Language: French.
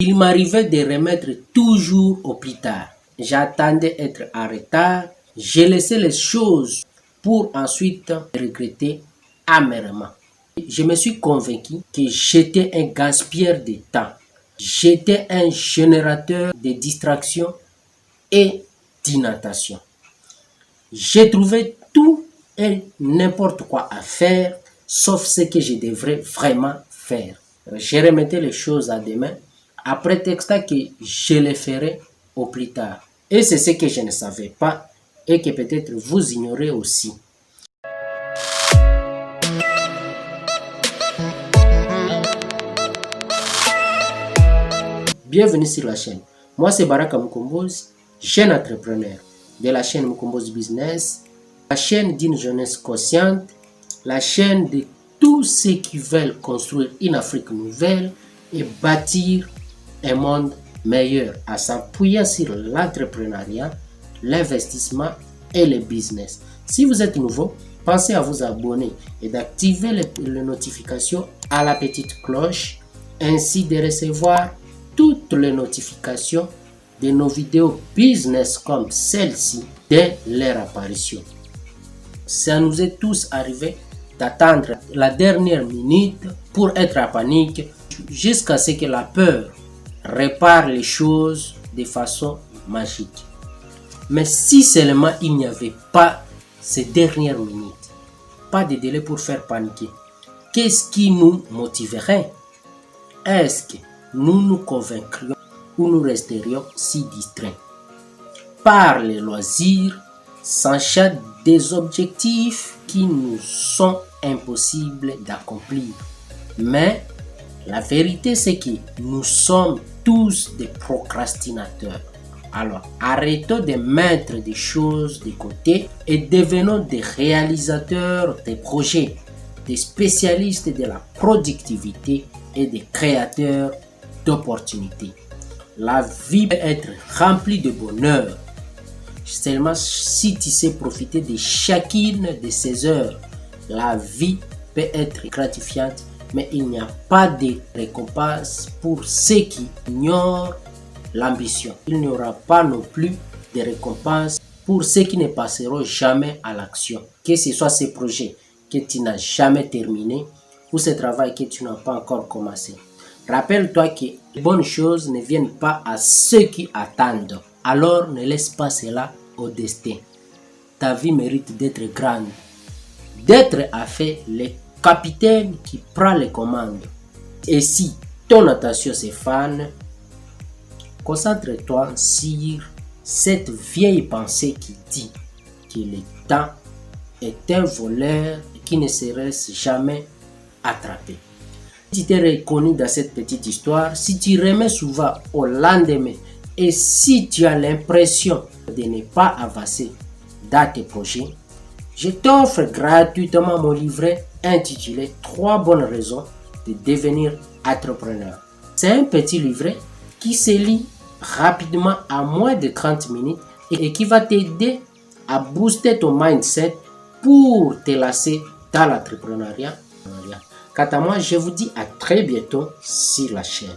Il m'arrivait de remettre toujours au plus tard. J'attendais être en retard. J'ai laissé les choses pour ensuite regretter amèrement. Je me suis convaincu que j'étais un gaspilleur de temps. J'étais un générateur de distractions et d'inattention. J'ai trouvé tout et n'importe quoi à faire, sauf ce que je devrais vraiment faire. Je remettais les choses à demain, à prétexte que je les ferai au plus tard. Et c'est ce que je ne savais pas et que peut-être vous ignorez aussi. Bienvenue sur la chaîne. Moi c'est Baraka Mukombozi, jeune entrepreneur de la chaîne Mukombozi Business, la chaîne d'une jeunesse consciente, la chaîne de tous ceux qui veulent construire une Afrique nouvelle et bâtir un monde meilleur en s'appuyant sur l'entrepreneuriat, l'investissement et le business. Si vous êtes nouveau, pensez à vous abonner et d'activer les notifications à la petite cloche, ainsi de recevoir toutes les notifications de nos vidéos business comme celle-ci dès leur apparition. Ça nous est tous arrivé d'attendre la dernière minute pour être en panique jusqu'à ce que la peur répare les choses de façon magique. Mais si seulement il n'y avait pas ces dernières minutes, pas de délai pour faire paniquer, qu'est-ce qui nous motiverait? Est-ce que nous nous convaincrions ou nous resterions si distraits par les loisirs, sachant des objectifs qui nous sont impossibles d'accomplir? Mais la vérité, c'est que nous sommes tous des procrastinateurs. Alors, arrêtons de mettre des choses de côté et devenons des réalisateurs des projets, des spécialistes de la productivité et des créateurs d'opportunités. La vie peut être remplie de bonheur seulement si tu sais profiter de chacune de ces heures. La vie peut être gratifiante, mais il n'y a pas de récompense pour ceux qui ignorent l'ambition. Il n'y aura pas non plus de récompense pour ceux qui ne passeront jamais à l'action. Que ce soit ces projets que tu n'as jamais terminés ou ce travail que tu n'as pas encore commencé. Rappelle-toi que les bonnes choses ne viennent pas à ceux qui attendent. Alors ne laisse pas cela au destin. Ta vie mérite d'être grande, d'être à fait le capitaine qui prend les commandes. Et si ton attention se fane, concentre-toi sur cette vieille pensée qui dit que le temps est un voleur qui ne se laisse jamais attraper. Si tu t'es reconnu dans cette petite histoire, si tu remets souvent au lendemain et si tu as l'impression de ne pas avancer dans tes projets, je t'offre gratuitement mon livret intitulé 3 bonnes raisons de devenir entrepreneur. C'est un petit livret qui se lit rapidement en moins de 30 minutes et qui va t'aider à booster ton mindset pour te lancer dans l'entrepreneuriat. Quant à moi, je vous dis à très bientôt sur la chaîne.